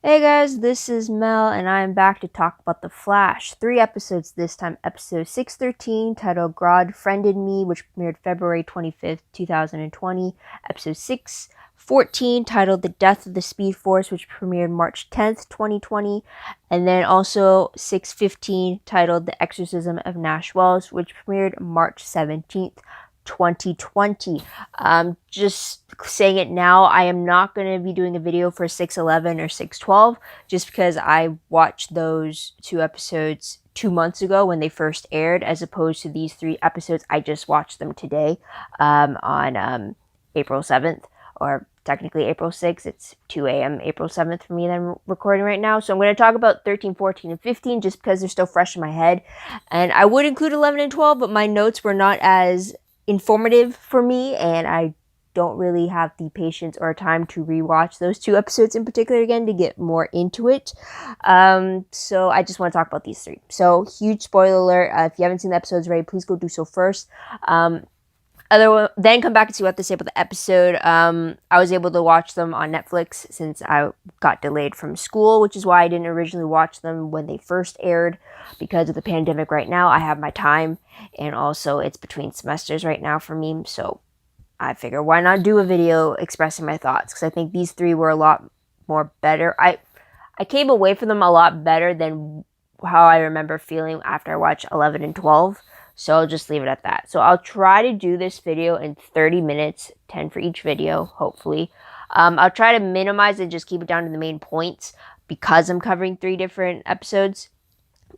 Hey guys, this is Mel, and I am back to talk about The Flash. 3 episodes this time. Episode 613, titled Grodd Friended Me, which premiered February 25th, 2020. Episode 614, titled The Death of the Speed Force, which premiered March 10th, 2020. And then also 615, titled The Exorcism of Nash, which premiered March 17th, 2020. Just saying it now, I am not going to be doing a video for 611 or 612 just because I watched those 2 episodes 2 months ago when they first aired, as opposed to these 3 episodes. I just watched them today on April 7th, or technically April 6th. It's 2 a.m. April 7th for me that I'm recording right now. So I'm going to talk about 13, 14, and 15 just because they're still fresh in my head. And I would include 11 and 12, but my notes were not as informative for me, and I don't really have the patience or time to rewatch those 2 episodes in particular again to get more into it. So I just want to talk about these 3. So huge spoiler alert. If you haven't seen the episodes already, please go do so first. Then come back and see what I have to say about the episode. I was able to watch them on Netflix since I got delayed from school, which is why I didn't originally watch them when they first aired. Because of the pandemic right now, I have my time, and also it's between semesters right now for me, so I figure why not do a video expressing my thoughts, because I think these 3 were a lot more better. I came away from them a lot better than how I remember feeling after I watched 11 and 12. So I'll just leave it at that. So I'll try to do this video in 30 minutes, 10 for each video, hopefully. I'll try to minimize and just keep it down to the main points because I'm covering 3 different episodes.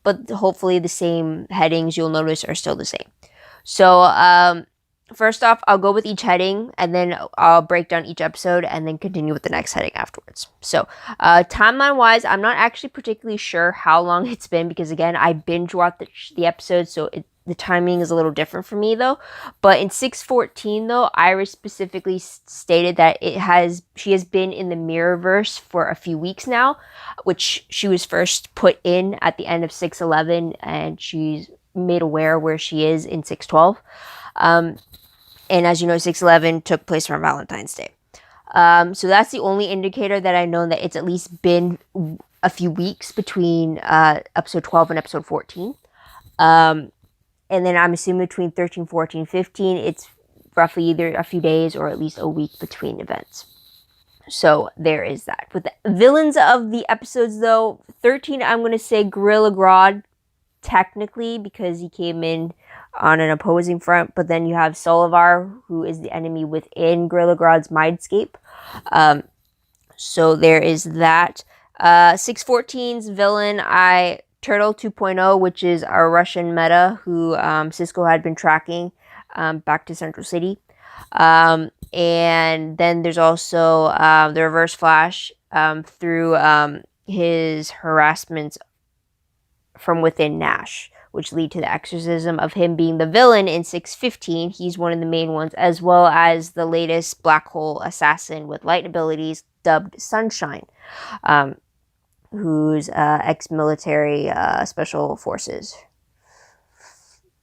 But hopefully the same headings you'll notice are still the same. So first off, I'll go with each heading, and then I'll break down each episode and then continue with the next heading afterwards. So timeline-wise, I'm not actually particularly sure how long it's been because, again, I binge-watched the episode, so the timing is a little different for me, though. But in 614, though, Iris specifically stated that she has been in the Mirrorverse for a few weeks now, which she was first put in at the end of 611, and she's made aware where she is in 612. And as you know, 611 took place around Valentine's Day. So that's the only indicator that I know that it's at least been a few weeks between episode 12 and episode 14. And then I'm assuming between 13, 14, 15, it's roughly either a few days or at least a week between events. So there is that. With the villains of the episodes, though, 13, I'm going to say Gorilla Grodd, technically, because he came in on an opposing front. But then you have Solivar, who is the enemy within Gorilla Grodd's mindscape. So there is that. 614's villain, Turtle 2.0, which is our Russian meta who Cisco had been tracking back to Central City. And then there's also the Reverse Flash through his harassments from within Nash, which lead to the exorcism of him being the villain in 615. He's one of the main ones, as well as the latest black hole assassin with light abilities dubbed Sunshine, who's ex-military special forces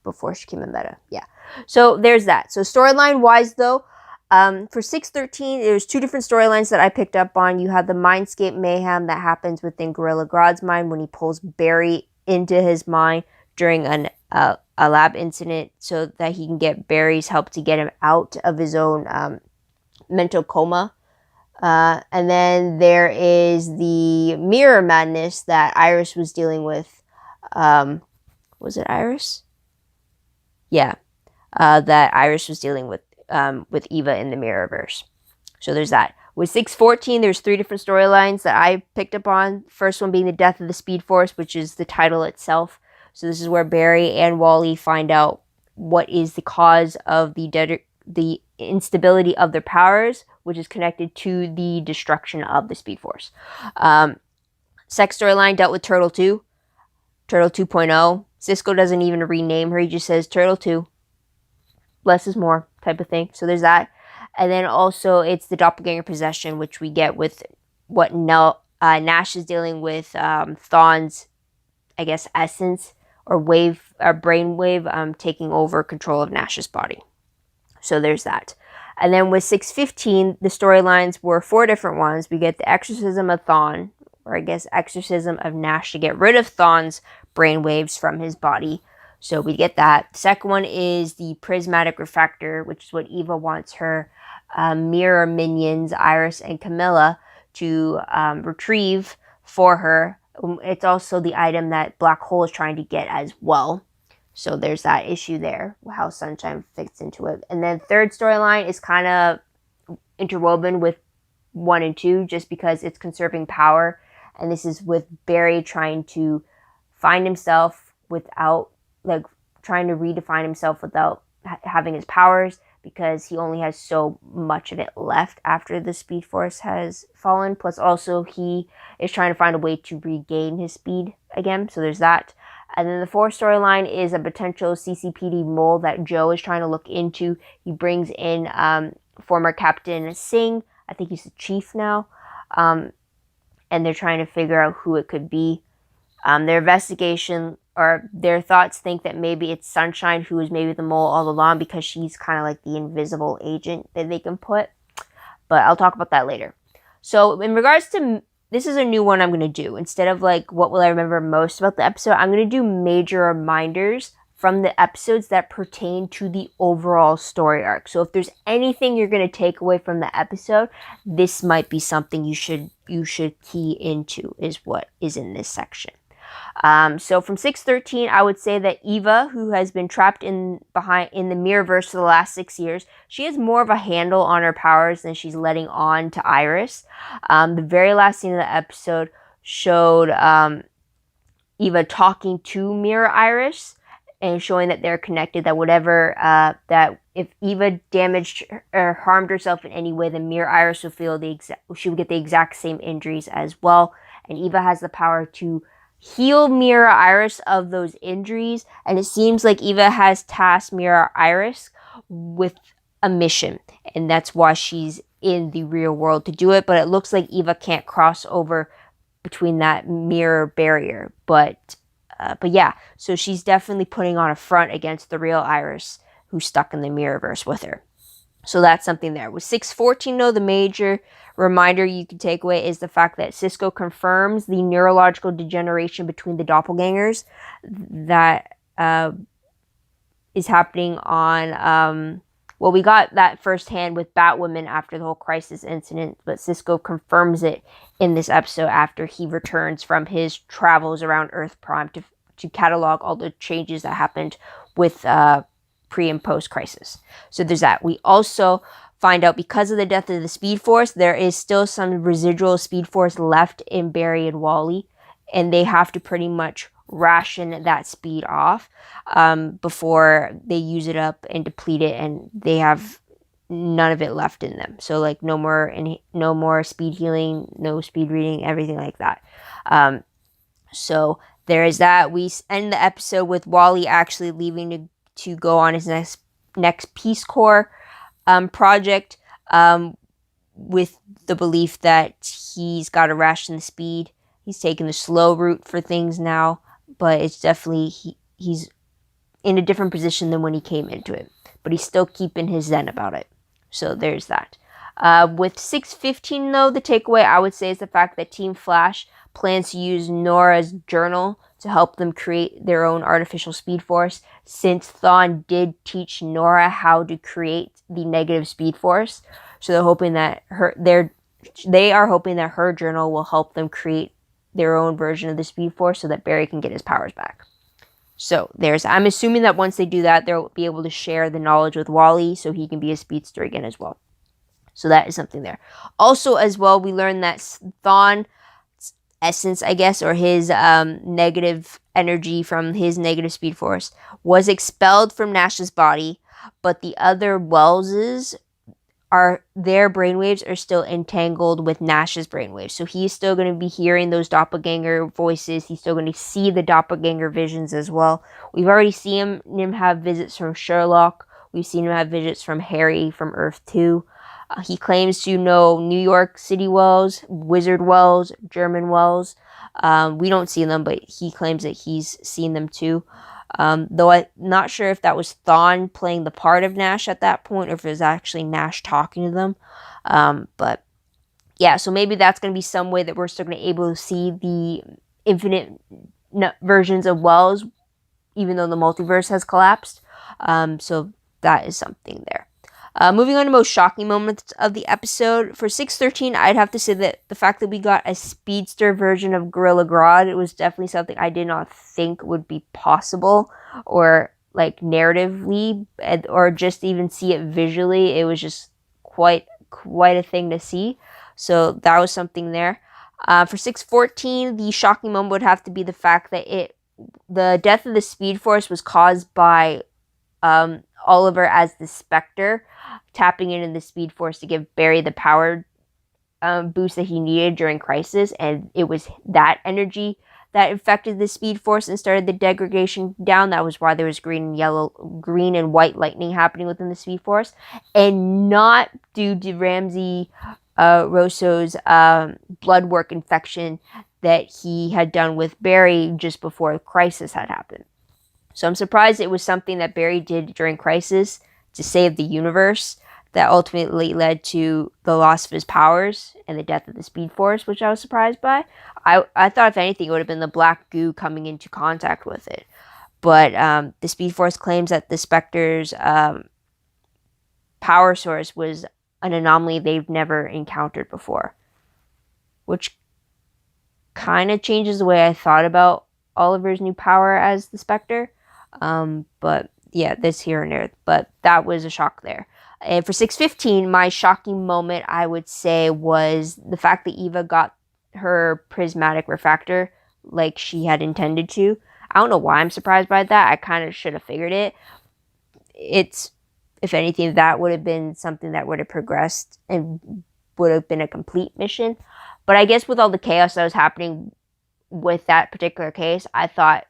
before she came in meta. Yeah. So there's that. So storyline-wise, though, for 613, there's 2 different storylines that I picked up on. You have the Mindscape mayhem that happens within Gorilla Grodd's mind when he pulls Barry into his mind during a lab incident so that he can get Barry's help to get him out of his own mental coma. And then there is the mirror madness that Iris was dealing with. Was it Iris? Yeah. That Iris was dealing with Eva in the Mirrorverse. So there's that. With 614, there's 3 different storylines that I picked up on. First one being the death of the Speed Force, which is the title itself. So this is where Barry and Wally find out what is the cause of the instability of their powers, which is connected to the destruction of the Speed Force. Second storyline dealt with Turtle 2, Turtle 2.0. Cisco doesn't even rename her. He just says Turtle 2. Less is more type of thing. So there's that. And then also it's the doppelganger possession, which we get with what Nash is dealing with Thawne's, I guess, essence or brainwave taking over control of Nash's body. So there's that. And then with 615, the storylines were 4 different ones. We get the Exorcism of Thawne, or I guess exorcism of Nash to get rid of Thawne's brainwaves from his body. So we get that. The second one is the prismatic refractor, which is what Eva wants her mirror minions, Iris and Camilla, to retrieve for her. It's also the item that Black Hole is trying to get as well. So there's that issue there, how Sunshine fits into it. And then third storyline is kind of interwoven with 1 and 2, just because it's conserving power. And this is with Barry trying to find himself without, like, trying to redefine himself without having his powers, because he only has so much of it left after the Speed Force has fallen. Plus also he is trying to find a way to regain his speed again. So there's that. And then the fourth storyline is a potential CCPD mole that Joe is trying to look into. He brings in former Captain Singh. I think he's the chief now. And they're trying to figure out who it could be. Their investigation, or their thoughts, think that maybe it's Sunshine, who is maybe the mole all along, because she's kind of like the invisible agent that they can put. But I'll talk about that later. So in regards to, this is a new one I'm going to do. Instead of like, what will I remember most about the episode, I'm going to do major reminders from the episodes that pertain to the overall story arc. So if there's anything you're going to take away from the episode, this might be something you should key into, is what is in this section. So from 613, I would say that Eva, who has been trapped in the Mirrorverse for the last 6 years, she has more of a handle on her powers than she's letting on to Iris. The very last scene of the episode showed Eva talking to Mirror Iris and showing that they're connected, that whatever, that if Eva damaged or harmed herself in any way, then Mirror Iris she would get the exact same injuries as well. And Eva has the power to heal Mirror Iris of those injuries, and it seems like Eva has tasked Mirror Iris with a mission, and that's why she's in the real world to do it. But it looks like Eva can't cross over between that mirror barrier. But yeah, so she's definitely putting on a front against the real Iris, who's stuck in the Mirrorverse with her. So that's something there. With 614, though, the major reminder you can take away is the fact that Cisco confirms the neurological degeneration between the doppelgangers that is happening on, well, we got that firsthand with Batwoman after the whole Crisis incident, but Cisco confirms it in this episode after he returns from his travels around Earth Prime to catalog all the changes that happened with pre and post Crisis. So there's that. We also find out, because of the death of the Speed Force, there is still some residual Speed Force left in Barry and Wally, and they have to pretty much ration that speed off before they use it up and deplete it, and they have none of it left in them. So like no more speed healing, no speed reading, everything like that. So there is that. We end the episode with Wally actually leaving to go on his next Peace Corps project, with the belief that he's got to ration the speed. He's taking the slow route for things now, but it's definitely, he's in a different position than when he came into it, but he's still keeping his zen about it. So there's that. With 615, though, the takeaway I would say is the fact that Team Flash plans to use Nora's journal to help them create their own artificial Speed Force, since Thawne did teach Nora how to create the negative Speed Force. So they're hoping that they are hoping that her journal will help them create their own version of the Speed Force so that Barry can get his powers back. So I'm assuming that once they do that, they'll be able to share the knowledge with Wally so he can be a speedster again as well. So that is something there. Also as well, we learned that Thawne essence, I guess, or his negative energy from his negative Speed Force was expelled from Nash's body, but the other Wellses, their brainwaves are still entangled with Nash's brainwaves. So he's still going to be hearing those doppelganger voices. He's still going to see the doppelganger visions as well. We've already seen him have visits from Sherlock. We've seen him have visits from Harry from Earth 2. He claims to know New York City Wells, Wizard Wells, German Wells. We don't see them, but he claims that he's seen them too. Though I'm not sure if that was Thawne playing the part of Nash at that point, or if it was actually Nash talking to them. But yeah, so maybe that's going to be some way that we're still going to be able to see the infinite versions of Wells, even though the multiverse has collapsed. So that is something there. Moving on to most shocking moments of the episode. For 613, I'd have to say that the fact that we got a speedster version of Gorilla Grodd, it was definitely something I did not think would be possible, or like narratively, or just even see it visually. It was just quite a thing to see. So that was something there. For 614, the shocking moment would have to be the fact that the death of the Speed Force was caused by Oliver as the Spectre tapping into the Speed Force to give Barry the power boost that he needed during Crisis, and it was that energy that affected the Speed Force and started the degradation down. That was why there was green and white lightning happening within the Speed Force, and not due to Ramsey Rosso's blood work infection that he had done with Barry just before Crisis had happened. So I'm surprised it was something that Barry did during Crisis to save the universe that ultimately led to the loss of his powers and the death of the Speed Force, which I was surprised by. I thought, if anything, it would have been the black goo coming into contact with it. But the Speed Force claims that the Spectre's power source was an anomaly they've never encountered before, which kind of changes the way I thought about Oliver's new power as the Spectre. But yeah, this here and there. But that was a shock there. And for 615, my shocking moment, I would say, was the fact that Eva got her prismatic refractor like she had intended to. I don't know why I'm surprised by that. I kind of should have figured it. If anything, that would have been something that would have progressed and would have been a complete mission. But I guess with all the chaos that was happening with that particular case, I thought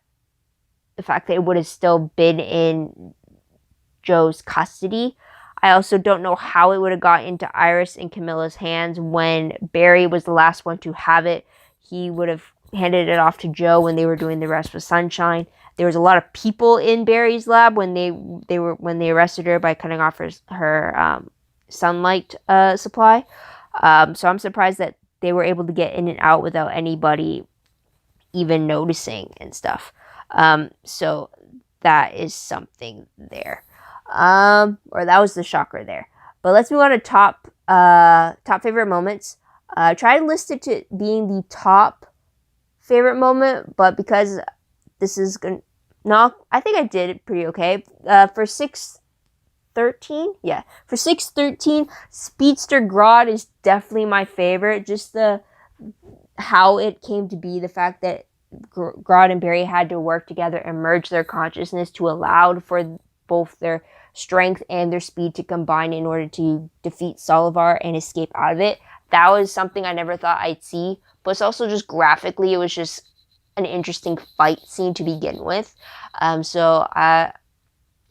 the fact that it would have still been in Joe's custody. I also don't know how it would have got into Iris and Camilla's hands when Barry was the last one to have it. He would have handed it off to Joe when they were doing the rest with Sunshine. There was a lot of people in Barry's lab when they arrested her by cutting off her sunlight supply. So I'm surprised that they were able to get in and out without anybody even noticing and stuff. So that is something there. Or that was the shocker there. But let's move on to top favorite moments. Try to list it to being the top favorite moment, but because this is gonna, no, I think I did it pretty okay. For 613, yeah, for 613, Speedster Grodd is definitely my favorite. Just how it came to be, the fact that Grodd and Barry had to work together and merge their consciousness to allow for both their strength and their speed to combine in order to defeat Solivar and escape out of it. That was something I never thought I'd see. But it's also just graphically, it was just an interesting fight scene to begin with. So that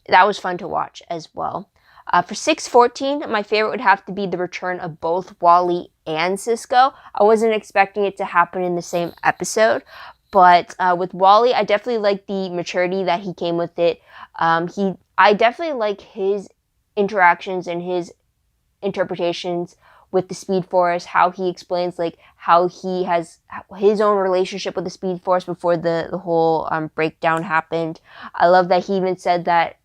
was fun to watch as well. For 614, my favorite would have to be the return of both Wally and Cisco. I wasn't expecting it to happen in the same episode. But with Wally, I definitely like the maturity that he came with it. I definitely like his interactions and his interpretations with the Speed Force, how he explains like how he has his own relationship with the Speed Force before the whole breakdown happened. I love that he even said that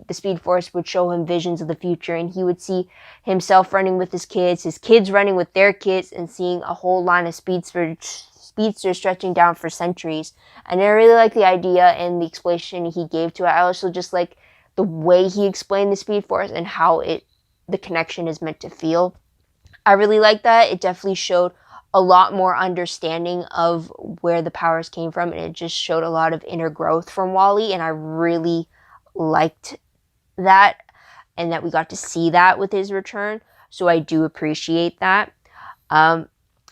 the Speed Force would show him visions of the future, and he would see himself running with his kids running with their kids, and seeing a whole line of speedsters stretching down for centuries. And I really like the idea and the explanation he gave to it. I also just like the way he explained the Speed Force and how the connection is meant to feel. I really like that. It definitely showed a lot more understanding of where the powers came from, and it just showed a lot of inner growth from Wally, and I really liked that, and that we got to see that with his return. So I do appreciate that. And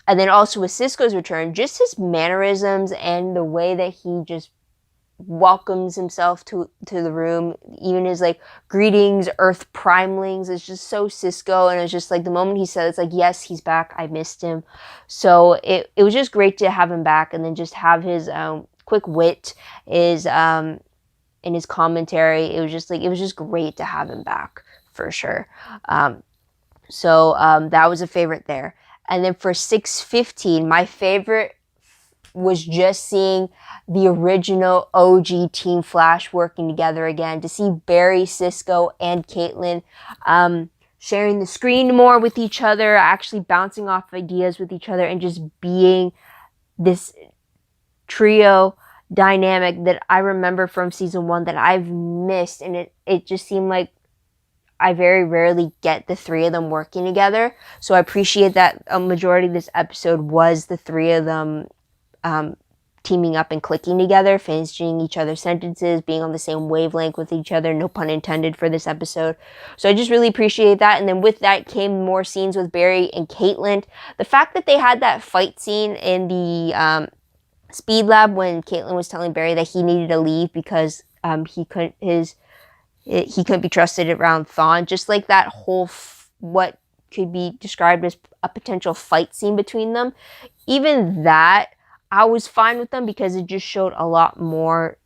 then also with Cisco's return, just his mannerisms and the way that he just welcomes himself to the room, even his like greetings, Earth primelings, is just so Cisco. And it's just like the moment he said, it's like, yes, he's back. I missed him. So it was just great to have him back, and then just have his quick wit is in his commentary. It was just great to have him back for sure. So that was a favorite there. And then for 6:15, my favorite was just seeing the original OG Team Flash working together again. To see Barry, Cisco, and Caitlin sharing the screen more with each other, actually bouncing off ideas with each other, and just being this trio dynamic that I remember from season 1 that I've missed. And it just seemed like I very rarely get the three of them working together. So I appreciate that a majority of this episode was the three of them teaming up and clicking together, finishing each other's sentences, being on the same wavelength with each other, no pun intended for this episode. So I just really appreciate that. And then with that came more scenes with Barry and Caitlin. The fact that they had that fight scene in the speed lab when Caitlin was telling Barry that he needed to leave because he couldn't be trusted around Thawne, just like that whole what could be described as a potential fight scene between them. Even that, I was fine with them because it just showed a lot more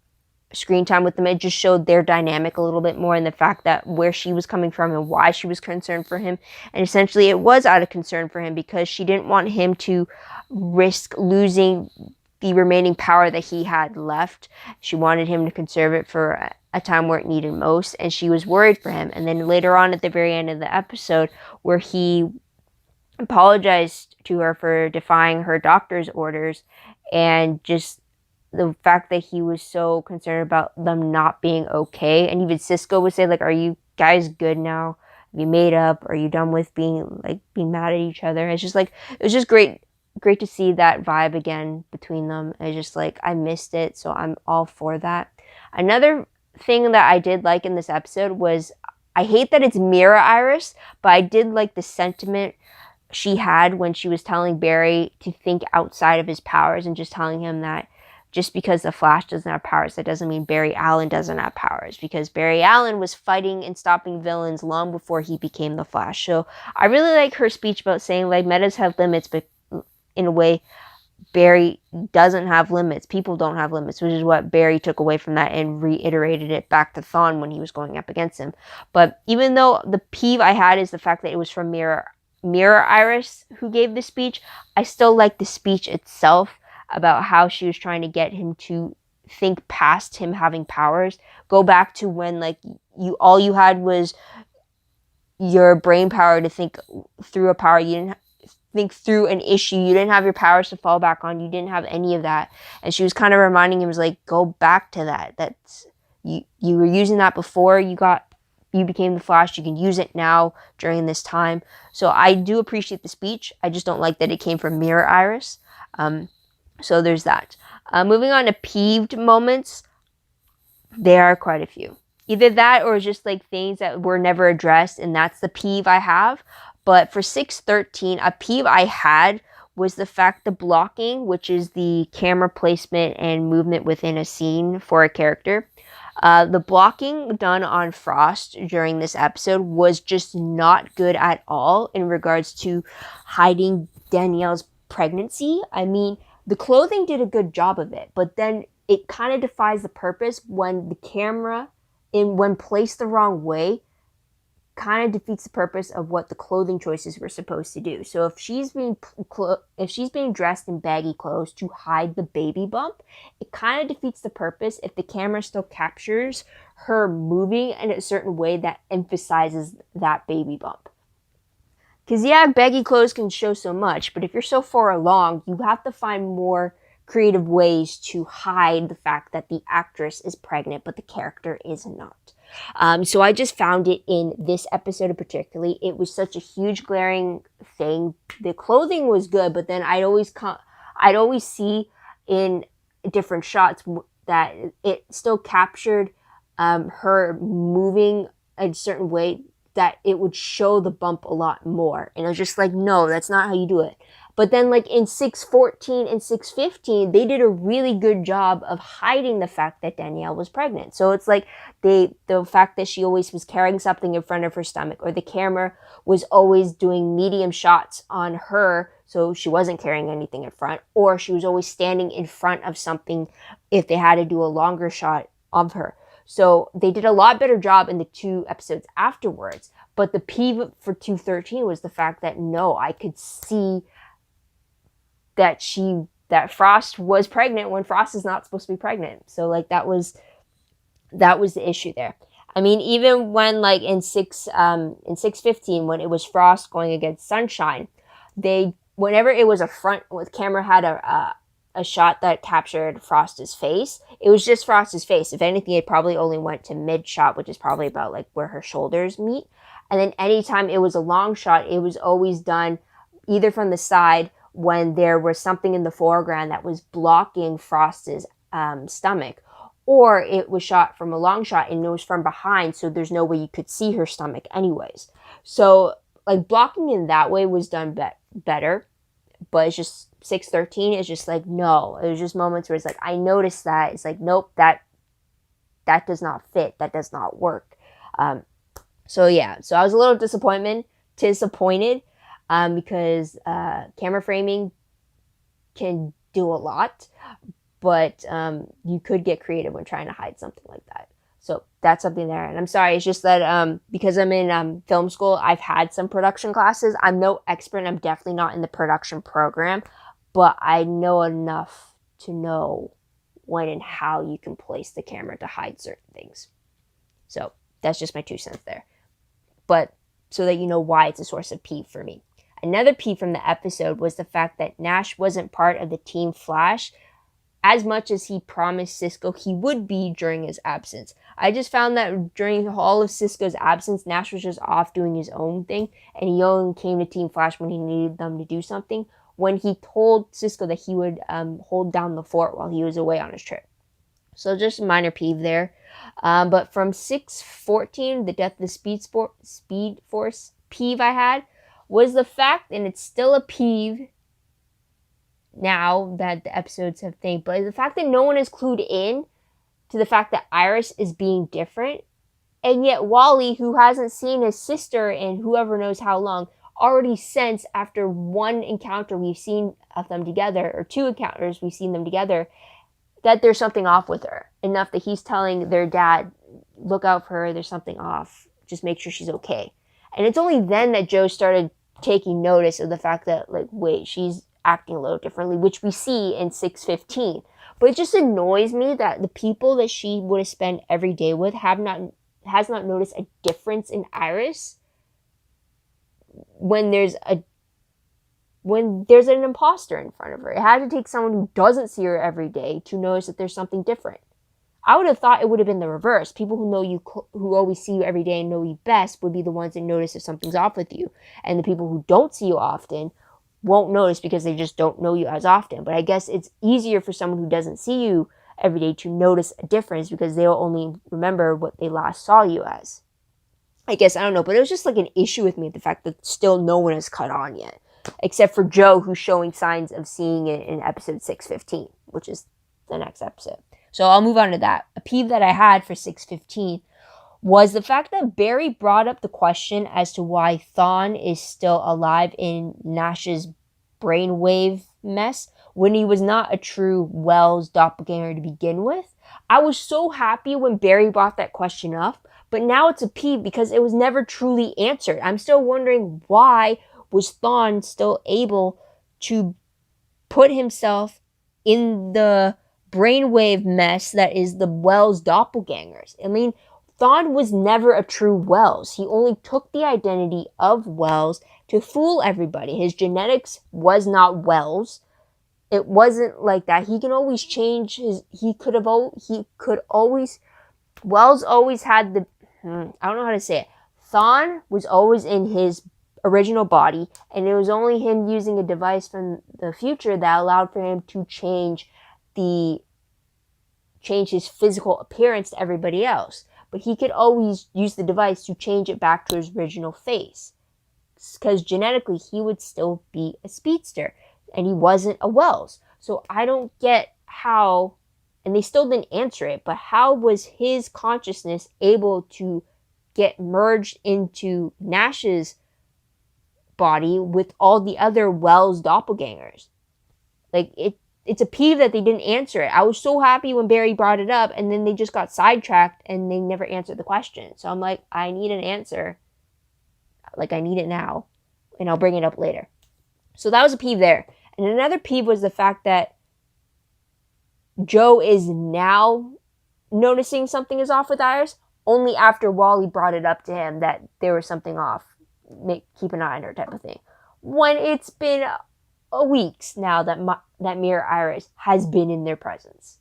screen time with them. It just showed their dynamic a little bit more, and the fact that where she was coming from and why she was concerned for him. And essentially it was out of concern for him because she didn't want him to risk losing the remaining power that he had left. She wanted him to conserve it for a time where it needed most, and she was worried for him. And then later on at the very end of the episode, where he apologized to her for defying her doctor's orders, and just the fact that he was so concerned about them not being okay. And even Cisco would say, like, are you guys good now? Have you made up? Are you done with being mad at each other? It's just like, it was just great to see that vibe again between them. It's just like, I missed it, so I'm all for that. Another thing that I did like in this episode was, I hate that it's Mirror Iris, but I did like the sentiment she had when she was telling Barry to think outside of his powers, and just telling him that just because the Flash doesn't have powers, that doesn't mean Barry Allen doesn't have powers, because Barry Allen was fighting and stopping villains long before he became the Flash. So I really like her speech about saying, like, metas have limits, but in a way, Barry doesn't have limits. People don't have limits, which is what Barry took away from that and reiterated it back to Thawne when he was going up against him. But even though the peeve I had is the fact that it was from Mirror Iris who gave the speech, I still like the speech itself about how she was trying to get him to think past him having powers. Go back to when, like, all you had was your brain power to think through a power. You didn't think through an issue. You didn't have your powers to fall back on. You didn't have any of that. And she was kind of reminding him, was like, go back to that. That's you were using that before you became the Flash. You can use it now during this time. So I do appreciate the speech. I just don't like that it came from Mirror Iris. So there's that. Moving on to peeved moments. There are quite a few. Either that or just like things that were never addressed, and that's the peeve I have. But for 6:13, a peeve I had was the fact the blocking, which is the camera placement and movement within a scene for a character. The blocking done on Frost during this episode was just not good at all in regards to hiding Danielle's pregnancy. I mean, the clothing did a good job of it, but then it kind of defies the purpose when the camera, when placed the wrong way, kind of defeats the purpose of what the clothing choices were supposed to do. So if she's being dressed in baggy clothes to hide the baby bump, it kind of defeats the purpose if the camera still captures her moving in a certain way that emphasizes that baby bump. Because yeah, baggy clothes can show so much, but if you're so far along, you have to find more creative ways to hide the fact that the actress is pregnant, but the character is not. So I just found it in this episode particularly. It was such a huge glaring thing. The clothing was good, but then I'd always see in different shots that it still captured her moving a certain way that it would show the bump a lot more. And I was just like, no, that's not how you do it. But then like in 6:14 and 6:15, they did a really good job of hiding the fact that Danielle was pregnant. So it's like the fact that she always was carrying something in front of her stomach, or the camera was always doing medium shots on her, so she wasn't carrying anything in front, or she was always standing in front of something if they had to do a longer shot of her. So they did a lot better job in the 2 episodes afterwards. But the peeve for 2:13 was the fact that no, I could see that Frost was pregnant when Frost is not supposed to be pregnant. So like that was the issue there. I mean, even when like in 615, when it was Frost going against Sunshine, whenever it was a front with camera had a shot that captured Frost's face, it was just Frost's face. If anything, it probably only went to mid shot, which is probably about like where her shoulders meet. And then anytime it was a long shot, it was always done either from the side when there was something in the foreground that was blocking Frost's stomach, or it was shot from a long shot and it was from behind, so there's no way you could see her stomach anyways. So like blocking in that way was done better, but it's just 613 is just like, no. It was just moments where it's like, I noticed that. It's like, nope, that does not fit. That does not work. So yeah, so I was a little disappointed because camera framing can do a lot, but you could get creative when trying to hide something like that. So that's something there. And I'm sorry, it's just that because I'm in film school, I've had some production classes. I'm no expert. I'm definitely not in the production program, but I know enough to know when and how you can place the camera to hide certain things. So that's just my 2 cents there. But so that you know why it's a source of peeve for me. Another peeve from the episode was the fact that Nash wasn't part of the Team Flash as much as he promised Cisco he would be during his absence. I just found that during all of Cisco's absence, Nash was just off doing his own thing, and he only came to Team Flash when he needed them to do something, when he told Cisco that he would hold down the fort while he was away on his trip. So just a minor peeve there. But from 614, the death of the Speed Force peeve I had was the fact, and it's still a peeve now that the episodes have things, but the fact that no one is clued in to the fact that Iris is being different, and yet Wally, who hasn't seen his sister in whoever knows how long, already sensed after one encounter we've seen of them together, or 2 encounters we've seen them together, that there's something off with her. Enough that he's telling their dad, look out for her, there's something off, just make sure she's okay. And it's only then that Joe started taking notice of the fact that, like, wait, she's acting a little differently, which we see in 615. But it just annoys me that the people that she would have spent every day with has not noticed a difference in Iris when there's an imposter in front of her. It had to take someone who doesn't see her every day to notice that there's something different. I would have thought it would have been the reverse. People who know you, who always see you every day and know you best, would be the ones that notice if something's off with you. And the people who don't see you often won't notice because they just don't know you as often. But I guess it's easier for someone who doesn't see you every day to notice a difference because they'll only remember what they last saw you as. I guess, I don't know, but it was just like an issue with me, the fact that still no one has caught on yet. Except for Joe, who's showing signs of seeing it in episode 615, which is the next episode. So I'll move on to that. A peeve that I had for 615 was the fact that Barry brought up the question as to why Thawne is still alive in Nash's brainwave mess when he was not a true Wells doppelganger to begin with. I was so happy when Barry brought that question up, but now it's a peeve because it was never truly answered. I'm still wondering, why was Thawne still able to put himself in the brainwave mess that is the Wells doppelgangers? I mean, Thawne was never a true Wells. He only took the identity of Wells to fool everybody. His genetics was not Wells. It wasn't like that. He can always change his, Wells always had the, I don't know how to say it. Thawne was always in his original body, and it was only him using a device from the future that allowed for him to change his physical appearance to everybody else. But he could always use the device to change it back to his original face, because genetically he would still be a speedster, and he wasn't a Wells. So I don't get how, and they still didn't answer it, but how was his consciousness able to get merged into Nash's body with all the other Wells doppelgangers? Like, it's a peeve that they didn't answer it. I was so happy when Barry brought it up, and then they just got sidetracked and they never answered the question. So I'm like, I need an answer. Like, I need it now, and I'll bring it up later. So that was a peeve there. And another peeve was the fact that Joe is now noticing something is off with Iris, only after Wally brought it up to him that there was something off. Keep an eye on her type of thing. When it's been weeks now that Mirror Iris has been in their presence.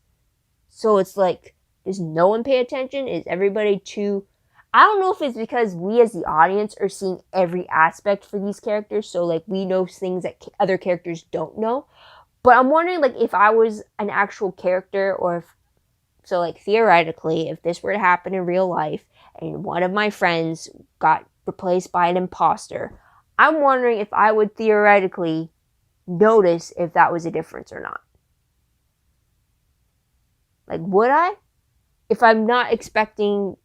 So it's like, does no one pay attention? Is everybody too... I don't know if it's because we as the audience are seeing every aspect for these characters, so like we know things that other characters don't know. But I'm wondering, like, if I was an actual character, or if, so like theoretically, if this were to happen in real life and one of my friends got replaced by an imposter, I'm wondering if I would theoretically notice if that was a difference or not. Like, would I? If I'm not expecting...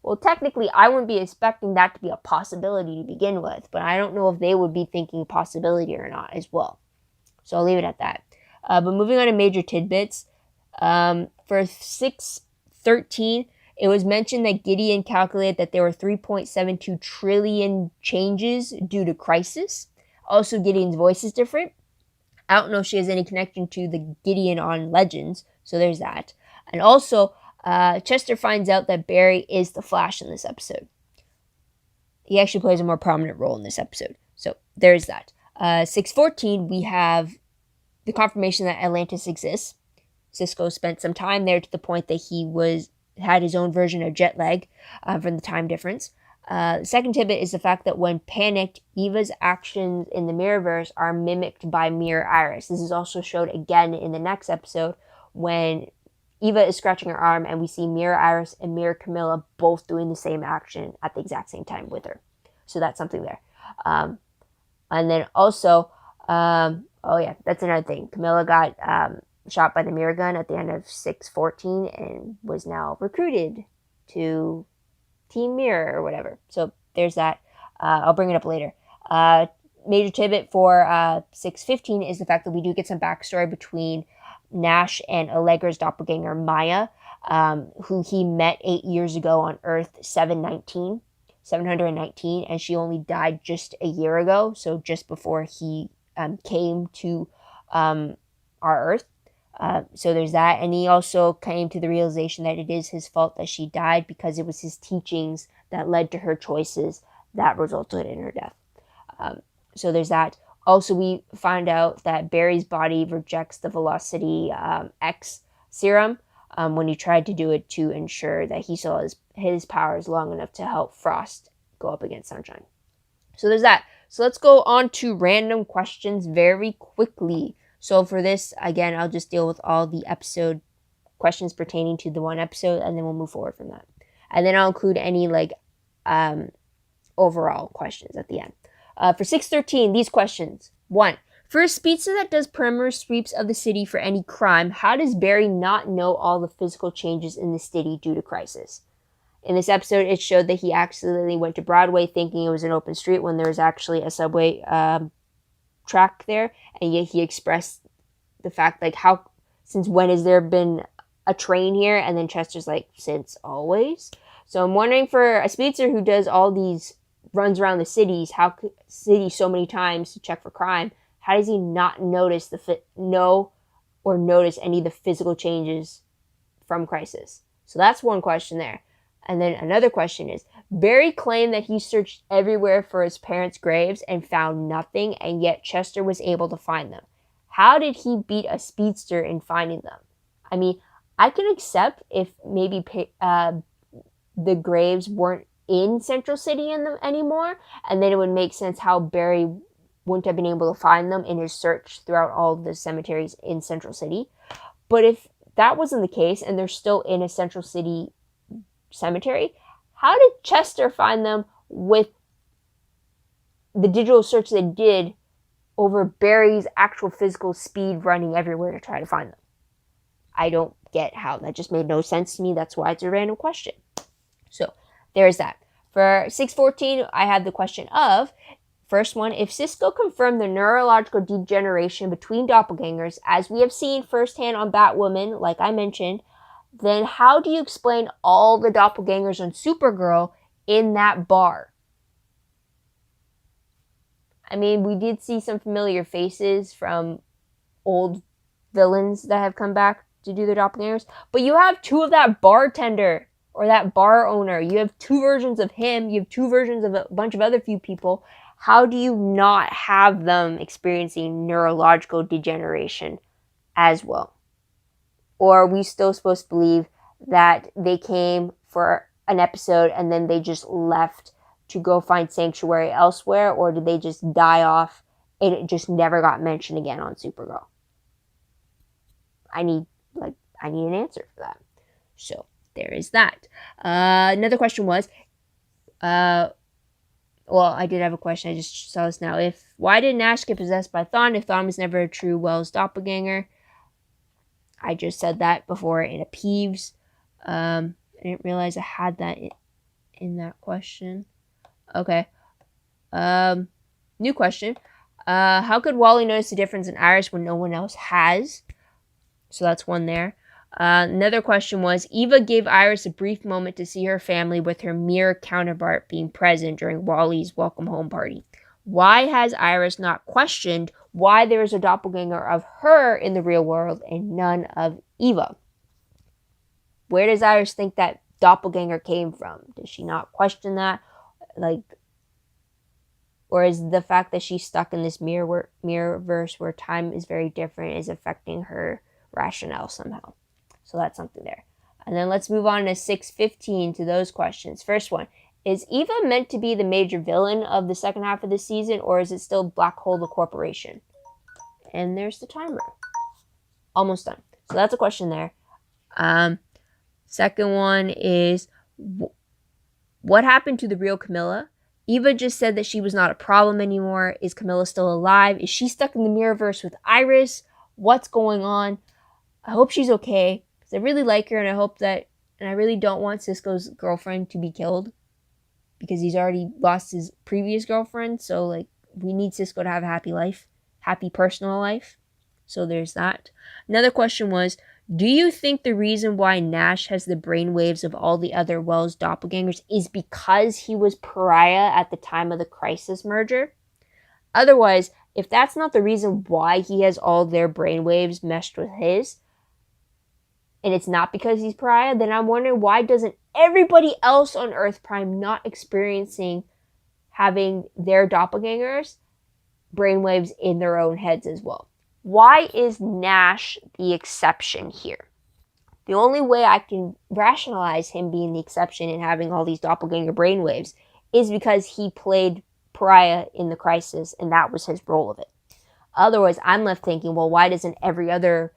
Well, technically, I wouldn't be expecting that to be a possibility to begin with, but I don't know if they would be thinking possibility or not as well. So I'll leave it at that. But moving on to major tidbits. For 613, it was mentioned that Gideon calculated that there were 3.72 trillion changes due to crisis. Also, Gideon's voice is different. I don't know if she has any connection to the Gideon on Legends, so there's that. And also, Chester finds out that Barry is the Flash in this episode. He actually plays a more prominent role in this episode. So there's that. 614, we have the confirmation that Atlantis exists. Cisco spent some time there to the point that he had his own version of jet lag from the time difference. The second tidbit is the fact that when panicked, Eva's actions in the Mirrorverse are mimicked by Mirror Iris. This is also showed again in the next episode when Eva is scratching her arm and we see Mirror Iris and Mirror Camilla both doing the same action at the exact same time with her. So that's something there. And then also, oh yeah, that's another thing. Camilla got shot by the mirror gun at the end of 614 and was now recruited to Team Mirror or whatever. So there's that. I'll bring it up later. Major tidbit for 615 is the fact that we do get some backstory between Nash and Allegra's doppelganger Maya, who he met 8 years ago on Earth 719, and she only died just a year ago, so just before he came to our Earth. So there's that, and he also came to the realization that it is his fault that she died because it was his teachings that led to her choices that resulted in her death. So there's that. Also, we find out that Barry's body rejects the Velocity X serum when he tried to do it to ensure that he saw his powers long enough to help Frost go up against Sunshine. So there's that. So let's go on to random questions very quickly. So for this, again, I'll just deal with all the episode questions pertaining to the one episode, and then we'll move forward from that. And then I'll include any overall questions at the end. For 613, these questions. 1. For a speedster that does perimeter sweeps of the city for any crime, how does Barry not know all the physical changes in the city due to crisis? In this episode, it showed that he accidentally went to Broadway thinking it was an open street when there was actually a subway track there, and yet he expressed the fact, since when has there been a train here? And then Chester's like, since always. So I'm wondering, for a speedster who does all these runs around the city so many times to check for crime, how does he not notice notice any of the physical changes from crisis? So that's one question there. And then another question is, Barry claimed that he searched everywhere for his parents' graves and found nothing, and yet Chester was able to find them. How did he beat a speedster in finding them? I mean, I can accept if maybe the graves weren't in Central City anymore, and then it would make sense how Barry wouldn't have been able to find them in his search throughout all the cemeteries in Central City. But if that wasn't the case and they're still in a Central City cemetery, how did Chester find them with the digital search they did over Barry's actual physical speed running everywhere to try to find them? I don't get how. That just made no sense to me. That's why it's a random question. So there's that. For 614, I have the question of, first one, if Cisco confirmed the neurological degeneration between doppelgangers, as we have seen firsthand on Batwoman, like I mentioned, then how do you explain all the doppelgangers on Supergirl in that bar? I mean, we did see some familiar faces from old villains that have come back to do their doppelgangers, but you have two of that bartender or that bar owner. You have two versions of him. You have two versions of a bunch of other few people. How do you not have them experiencing neurological degeneration as well? Or are we still supposed to believe that they came for an episode and then they just left to go find sanctuary elsewhere? Or did they just die off and it just never got mentioned again on Supergirl? I need an answer for that. So there is that. Another question was, well, I did have a question. I just saw this now. Why did Nash get possessed by Thawne if Thawne was never a true Wells doppelganger? I just said that before in a Peeves. I didn't realize I had that in that question. Okay. New question. How could Wally notice the difference in Iris when no one else has? So that's one there. Another question was, Eva gave Iris a brief moment to see her family with her mirror counterpart being present during Wally's welcome home party. Why has Iris not questioned why there is a doppelganger of her in the real world and none of Eva? Where does Iris think that doppelganger came from? Does she not question that? Or is the fact that she's stuck in this mirrorverse where time is very different is affecting her rationale somehow? So that's something there. And then let's move on to 615 to those questions. First one, is Eva meant to be the major villain of the second half of the season, or is it still Black Hole the Corporation? And there's the timer. Almost done. So that's a question there. Second one is, what happened to the real Camilla? Eva just said that she was not a problem anymore. Is Camilla still alive? Is she stuck in the mirrorverse with Iris? What's going on? I hope she's okay, because I really like her, and I really don't want Cisco's girlfriend to be killed, because he's already lost his previous girlfriend, so, we need Cisco to have a happy life, happy personal life. So there's that. Another question was, do you think the reason why Nash has the brainwaves of all the other Wells doppelgangers is because he was pariah at the time of the Crisis merger? Otherwise, if that's not the reason why he has all their brainwaves meshed with his, and it's not because he's pariah, then I'm wondering, why doesn't everybody else on Earth Prime not experiencing having their doppelgangers brainwaves in their own heads as well? Why is Nash the exception here? The only way I can rationalize him being the exception and having all these doppelganger brainwaves is because he played pariah in the Crisis, and that was his role of it. Otherwise, I'm left thinking, well, why doesn't every other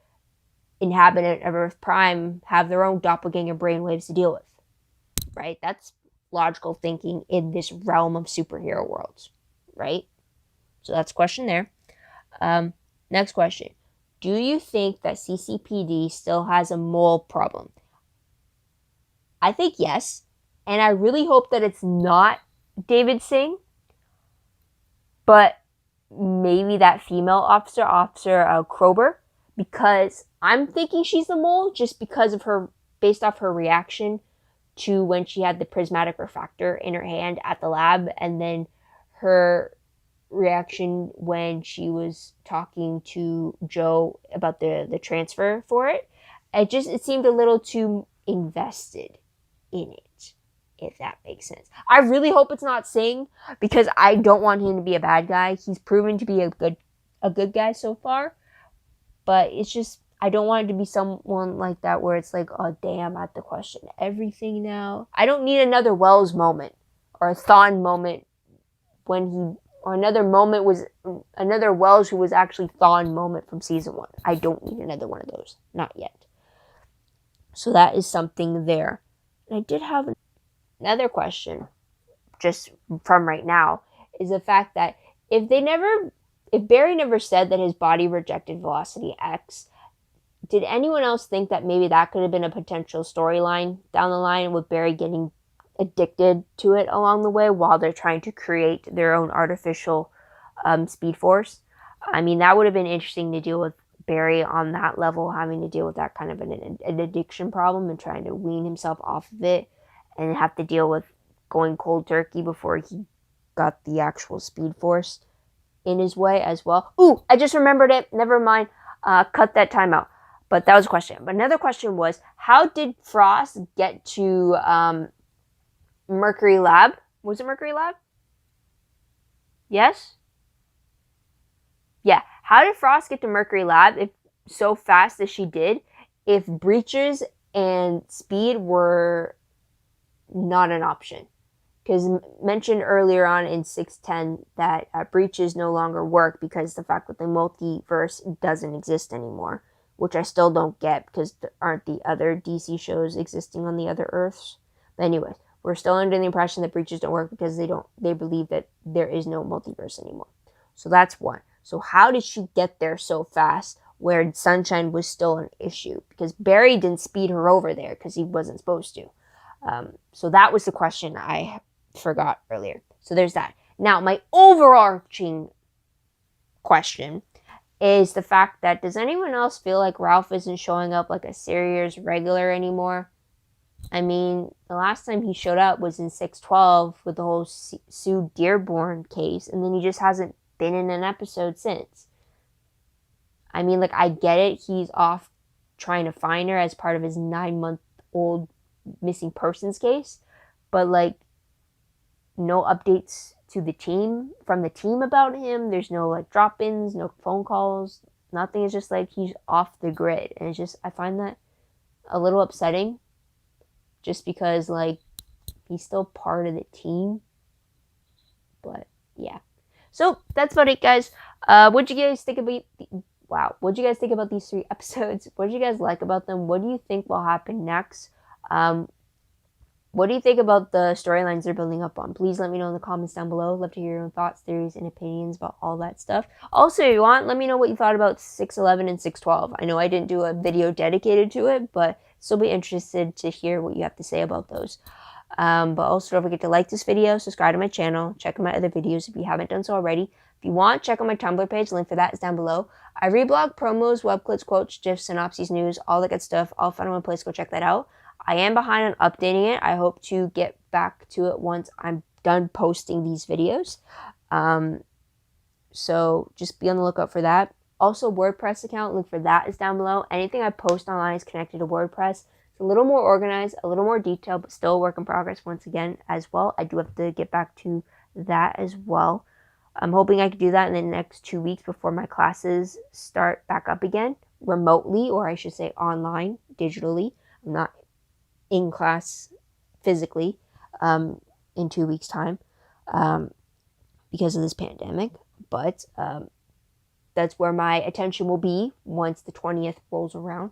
inhabitant of Earth Prime have their own doppelganger brainwaves to deal with? Right? That's logical thinking in this realm of superhero worlds, right? So that's a question there. Next question. Do you think that CCPD still has a mole problem? I think yes. And I really hope that it's not David Singh, but maybe that female officer Krober, because I'm thinking she's the mole just because of her, based off her reaction to when she had the prismatic refractor in her hand at the lab, and then her reaction when she was talking to Joe about the transfer for it. It seemed a little too invested in it, if that makes sense. I really hope it's not Singh, because I don't want him to be a bad guy. He's proven to be a good guy so far, but it's just, I don't want it to be someone like that where it's like, oh damn, I have to question everything now. I don't need another Wells moment or a Thawne moment or another Wells who was actually Thawne moment from season 1. I don't need another one of those. Not yet. So that is something there. And I did have another question, just from right now, is the fact that if Barry never said that his body rejected Velocity X, did anyone else think that maybe that could have been a potential storyline down the line, with Barry getting addicted to it along the way while they're trying to create their own artificial Speed Force? I mean, that would have been interesting to deal with Barry on that level, having to deal with that kind of an addiction problem and trying to wean himself off of it, and have to deal with going cold turkey before he got the actual Speed Force. in his way as well. Ooh, I just remembered it. Never mind. Cut that time out. But that was a question. But another question was, how did Frost get to Mercury Lab? Was it Mercury Lab? Yes? Yeah. How did Frost get to Mercury Lab if so fast as she did, if breaches and speed were not an option? Because mentioned earlier on in 610 that breaches no longer work because the fact that the multiverse doesn't exist anymore, which I still don't get because aren't the other DC shows existing on the other Earths? But anyways, we're still under the impression that breaches don't work because they believe that there is no multiverse anymore. So that's one. So how did she get there so fast where sunshine was still an issue? Because Barry didn't speed her over there because he wasn't supposed to. So that was the question I forgot earlier. So there's that. Now, my overarching question is the fact that, does anyone else feel like Ralph isn't showing up like a serious regular anymore? I mean, the last time he showed up was in 612 with the whole Sue Dearborn case, and then he just hasn't been in an episode since. I mean, like, I get it. He's off trying to find her as part of his 9-month-old missing persons case, but, like, no updates to the team, from the team about him. There's no, like, drop-ins, no phone calls, nothing. It's just, like, he's off the grid, and it's just, I find that a little upsetting, just because, like, he's still part of the team, but, yeah. So, that's about it, guys. What'd you guys think about... What'd you guys think about these 3 episodes? What did you guys like about them? What do you think will happen next? What do you think about the storylines they're building up on? Please let me know in the comments down below. I'd love to hear your own thoughts, theories, and opinions about all that stuff. Also, if you want, let me know what you thought about 611 and 612. I know I didn't do a video dedicated to it, but still be interested to hear what you have to say about those. But also, don't forget to like this video, subscribe to my channel, check out my other videos if you haven't done so already. If you want, check out my Tumblr page. Link for that is down below. I reblog promos, web clips, quotes, gifs, synopses, news, all that good stuff. All found in one place. Go check that out. I am behind on updating it. I hope to get back to it once I'm done posting these videos. So just be on the lookout for that. Also, WordPress account, link for that is down below. Anything I post online is connected to WordPress. It's a little more organized, a little more detailed, but still a work in progress once again as well. I do have to get back to that as well. I'm hoping I can do that in the next 2 weeks before my classes start back up again, remotely, or I should say online, digitally. I'm not in class physically in 2 weeks' time because of this pandemic. But that's where my attention will be once the 20th rolls around.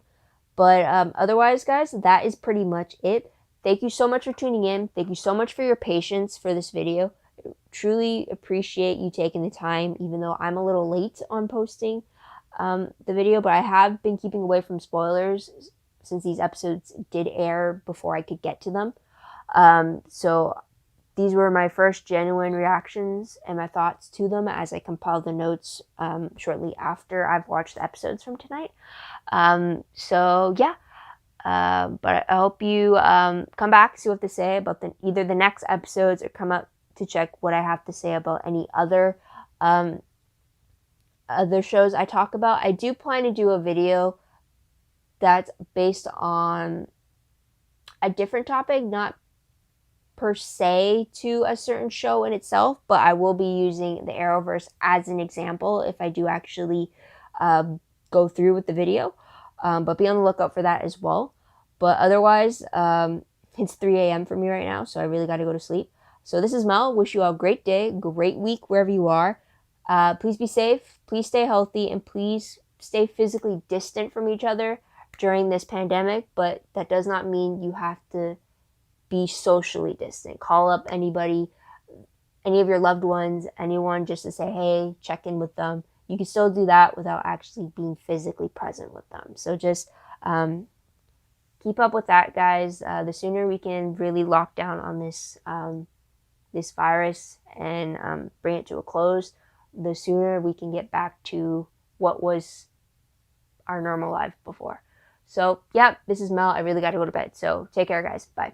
But otherwise, guys, that is pretty much it. Thank you so much for tuning in. Thank you so much for your patience for this video. I truly appreciate you taking the time, even though I'm a little late on posting the video. But I have been keeping away from spoilers since these episodes did air before I could get to them. So these were my first genuine reactions and my thoughts to them as I compiled the notes shortly after I've watched the episodes from tonight. So yeah, but I hope you come back, see what I have to say about either the next episodes, or come up to check what I have to say about any other shows I talk about. I do plan to do a video that's based on a different topic, not per se to a certain show in itself, but I will be using the Arrowverse as an example if I do actually go through with the video. But be on the lookout for that as well. But otherwise, it's 3 a.m. for me right now, so I really got to go to sleep. So this is Mel. Wish you all a great day, great week wherever you are. Please be safe, please stay healthy, and please stay physically distant from each other during this pandemic. But that does not mean you have to be socially distant. Call up anybody, any of your loved ones, anyone, just to say hey, check in with them. You can still do that without actually being physically present with them. So just keep up with that, guys. The sooner we can really lock down on this this virus and bring it to a close, the sooner we can get back to what was our normal life before. So yeah, this is Mel. I really got to go to bed. So take care, guys. Bye.